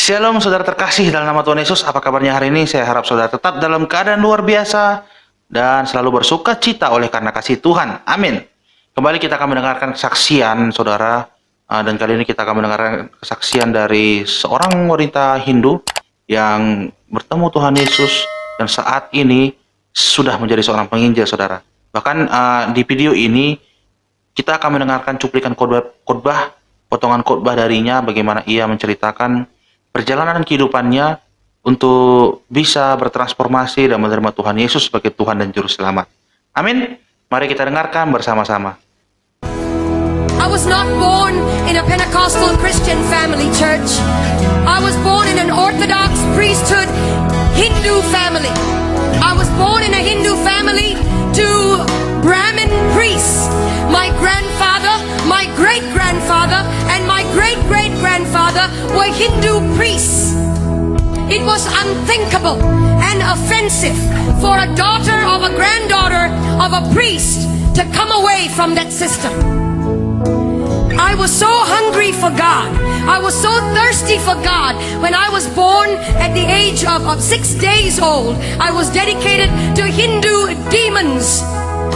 Shalom saudara terkasih dalam nama Tuhan Yesus. Apa kabarnya hari ini? Saya harap saudara tetap dalam keadaan luar biasa dan selalu bersuka cita oleh karena kasih Tuhan. Amin. Kembali kita akan mendengarkan kesaksian saudara, dan kali ini kita akan mendengarkan kesaksian dari seorang wanita Hindu yang bertemu Tuhan Yesus dan saat ini sudah menjadi seorang penginjil saudara. Bahkan di video ini kita akan mendengarkan cuplikan khotbah, potongan khotbah darinya, bagaimana ia menceritakan perjalanan kehidupannya untuk bisa bertransformasi dan menerima Tuhan Yesus sebagai Tuhan dan Juru Selamat. Amin. Mari kita dengarkan bersama-sama. I was not born in a Pentecostal Christian family, church. I was born in an Orthodox priesthood Hindu family. I was born in a Hindu family to Brahmin priests. My grandfather, my great-grandfather, and my great-great-grandfather were Hindu priests. It was unthinkable and offensive for a daughter of a granddaughter of a priest to come away from that system. I was so hungry for God. I was so thirsty for God. When I was born at the age of 6 days old, I was dedicated to Hindu demons.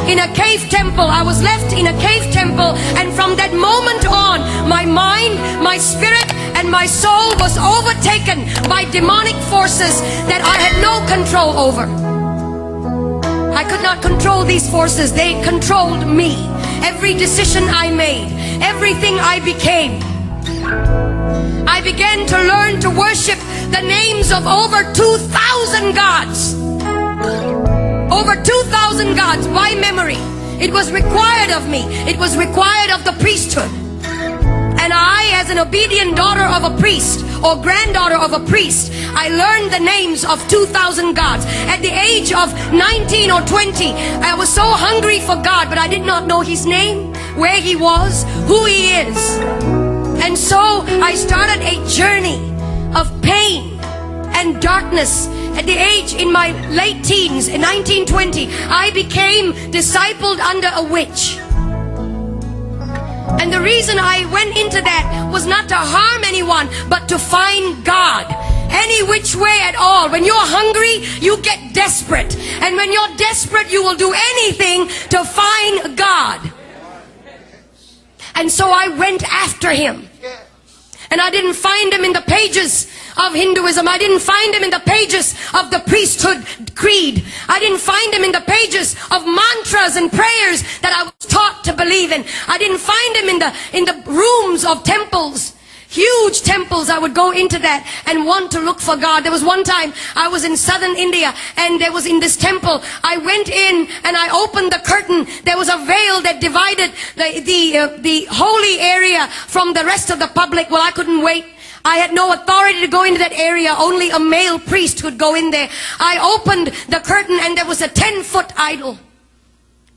In a cave temple, I was left in a cave temple, and from that moment on, my mind, my spirit, and my soul was overtaken by demonic forces that I had no control over. I could not control these forces. They controlled me. Every decision I made, everything I became. I began to learn to worship the names of over 2,000 gods. Over 2,000 gods by memory. It was required of me. It was required of the priesthood. And I, as an obedient daughter of a priest or granddaughter of a priest, I learned the names of 2,000 gods. At the age of 19 or 20, I was so hungry for God, but I did not know His name, where He was, who He is. And so I started a journey of pain and darkness. At the age, in my late teens, in 1920, I became discipled under a witch. And the reason I went into that was not to harm anyone, but to find God. Any which way at all. When you're hungry, you get desperate. And when you're desperate, you will do anything to find God. And so I went after Him. And I didn't find Him in the pages of Hinduism. I didn't find Him in the pages of the priesthood creed. I didn't find Him in the pages of mantras and prayers that I was taught to believe in. I didn't find Him in the rooms of temples. Huge temples. I would go into that and want to look for God. There was one time I was in southern India, and there was in this temple. I went in and I opened the curtain. There was a veil that divided the holy area from the rest of the public. Well, I couldn't wait. I had no authority to go into that area. Only a male priest could go in there. I opened the curtain and there was a 10-foot idol.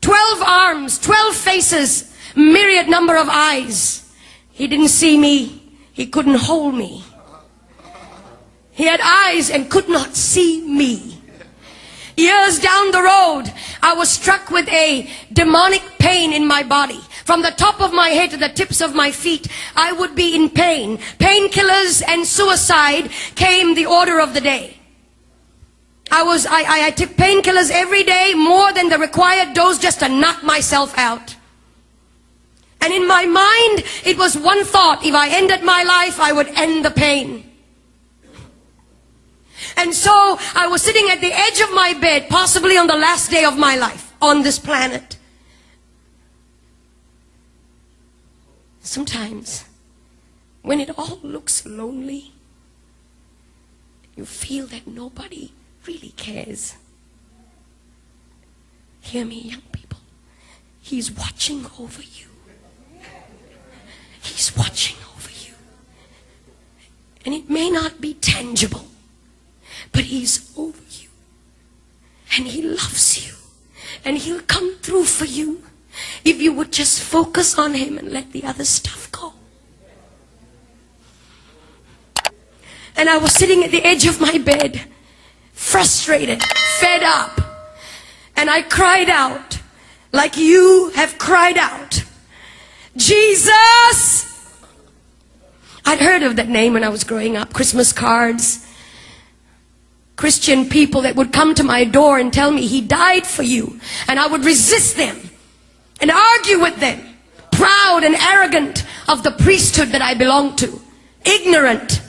12 arms, 12 faces, myriad number of eyes. He didn't see me. He couldn't hold me. He had eyes and could not see me. Years down the road, I was struck with a demonic pain in my body. From the top of my head to the tips of my feet, I would be in pain. Painkillers and suicide came the order of the day. I took painkillers every day, more than the required dose, just to knock myself out. And in my mind, it was one thought: if I ended my life, I would end the pain. And so I was sitting at the edge of my bed, possibly on the last day of my life on this planet. Sometimes, when it all looks lonely, you feel that nobody really cares. Hear me, young people. He's watching over you. He's watching over you. And it may not be tangible, but He's over you. And He loves you. And He'll come through for you if you would just focus on Him and let the other stuff go. And I was sitting at the edge of my bed, frustrated, fed up. And I cried out, like you have cried out, Jesus, I'd heard of that name when I was growing up. Christmas cards. Christian people that would come to my door and tell me he died for you. And I would resist them and argue with them. Proud and arrogant of the priesthood that I belonged to. Ignorant.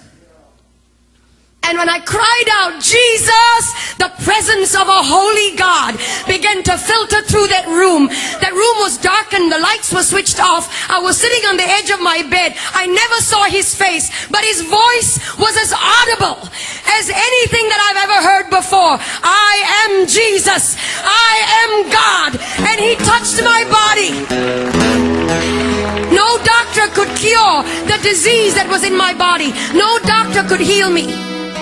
And when I cried out, Jesus, the presence of a holy God began to filter through that room. That room was darkened, the lights were switched off. I was sitting on the edge of my bed. I never saw his face, but his voice was as audible as anything that I've ever heard before. I am Jesus. I am God. And he touched my body. No doctor could cure the disease that was in my body. No doctor could heal me.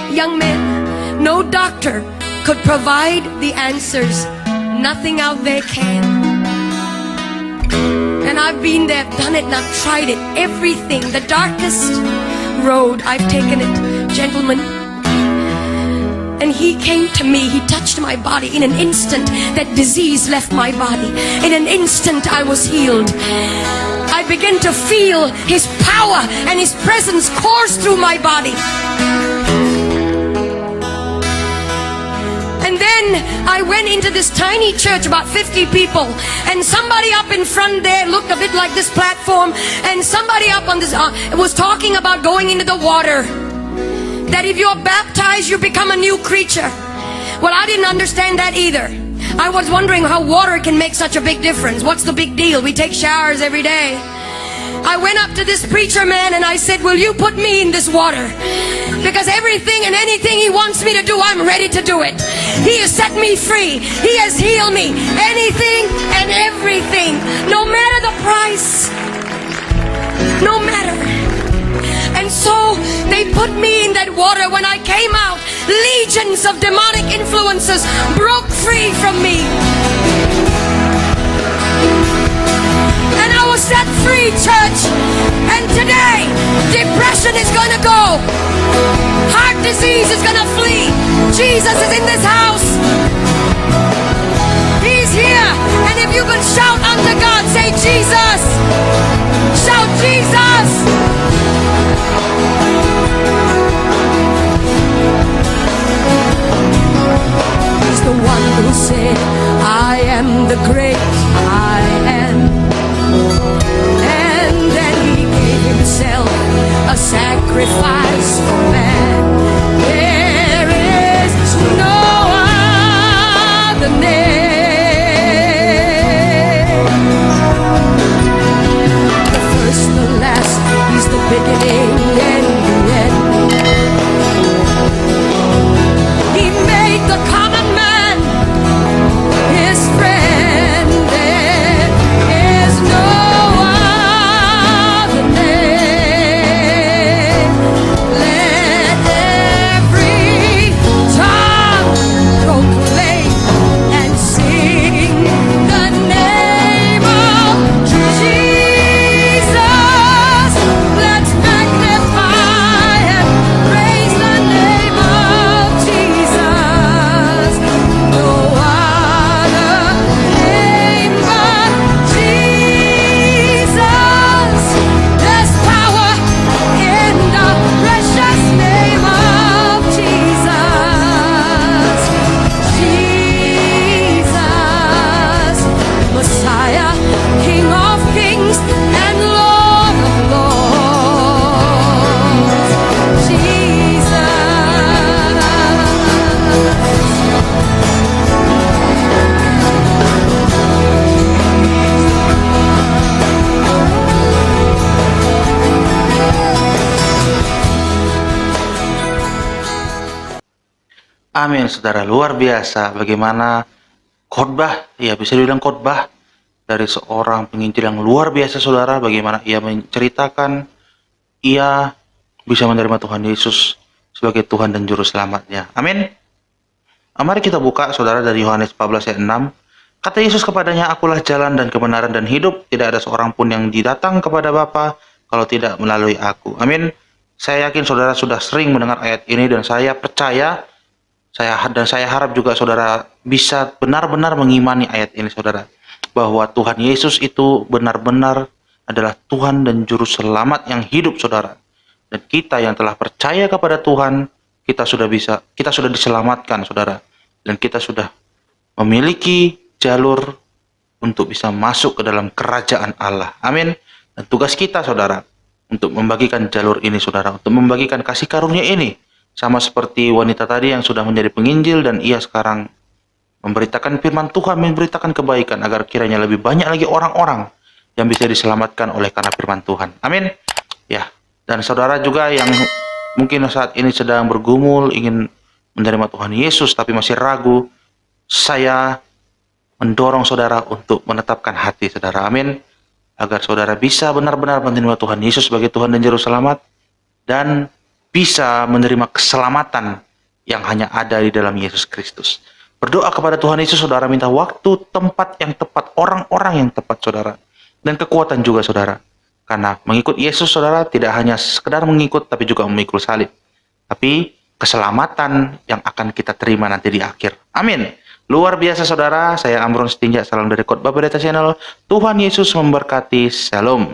Young men, no doctor could provide the answers. Nothing out there can. And I've been there, done it, and I've tried it. Everything, the darkest road, I've taken it. Gentlemen, and he came to me, he touched my body. In an instant, that disease left my body. In an instant, I was healed. I began to feel his power and his presence course through my body. And then I went into this tiny church, about 50 people, and somebody up in front there looked a bit like this platform, and somebody up on this was talking about going into the water. That if you're baptized, you become a new creature. Well, I didn't understand that either. I was wondering how water can make such a big difference. What's the big deal? We take showers every day. I went up to this preacher man and I said, will you put me in this water? Because everything and anything he wants me to do, I'm ready to do it. He has set me free. He has healed me. Anything and everything. No matter the price. No matter. And so they put me in that water. When I came out, legions of demonic influences broke free from me. And I was set free, church. And today, depression is going to go. Heart disease is going to flee. Jesus is in this house. He's here. And if you can shout unto God, say Jesus. Shout Jesus. He's the one who said, I am the great I am. And then he gave himself a sacrifice for man. There is no other name. The first, the last, he's the beginning and the end. He made the common man his friend. There is no other name. Let every tongue proclaim and sing the name of Jesus. Let's magnify and praise the name of Jesus. No other name but Jesus. There's power in the precious name of Jesus. Jesus, Messiah, King of kings and Lord of lords. Jesus. Amin, saudara. Luar biasa bagaimana khotbah, ya bisa dibilang khotbah dari seorang penginjil yang luar biasa, saudara. Bagaimana ia menceritakan ia bisa menerima Tuhan Yesus sebagai Tuhan dan Juru Selamatnya. Amin. Mari kita buka, saudara, dari Yohanes 14 ayat 6. Kata Yesus kepadanya, akulah jalan dan kebenaran dan hidup. Tidak ada seorang pun yang datang kepada Bapa kalau tidak melalui aku. Amin. Saya yakin saudara sudah sering mendengar ayat ini dan saya percaya saya harap juga saudara bisa benar-benar mengimani ayat ini, saudara, bahwa Tuhan Yesus itu benar-benar adalah Tuhan dan Juru Selamat yang hidup, saudara. Dan kita yang telah percaya kepada Tuhan, kita sudah diselamatkan, saudara. Dan kita sudah memiliki jalur untuk bisa masuk ke dalam kerajaan Allah. Amin. Dan tugas kita, saudara, untuk membagikan jalur ini, saudara, untuk membagikan kasih karunia ini. Sama seperti wanita tadi yang sudah menjadi penginjil dan ia sekarang memberitakan firman Tuhan, memberitakan kebaikan agar kiranya lebih banyak lagi orang-orang yang bisa diselamatkan oleh karena firman Tuhan. Amin. Ya, dan saudara juga yang mungkin saat ini sedang bergumul ingin menerima Tuhan Yesus tapi masih ragu, saya mendorong saudara untuk menetapkan hati saudara. Amin. Agar saudara bisa benar-benar menerima Tuhan Yesus sebagai Tuhan dan Juru Selamat dan bisa menerima keselamatan yang hanya ada di dalam Yesus Kristus. Berdoa kepada Tuhan Yesus, saudara, minta waktu, tempat yang tepat, orang-orang yang tepat, saudara. Dan kekuatan juga, saudara. Karena mengikut Yesus, saudara, tidak hanya sekedar mengikut, tapi juga memikul salib. Tapi keselamatan yang akan kita terima nanti di akhir. Amin. Luar biasa, saudara. Saya Amron Setinjak, salam dari Khotbah Pendeta Channel. Tuhan Yesus memberkati. Shalom.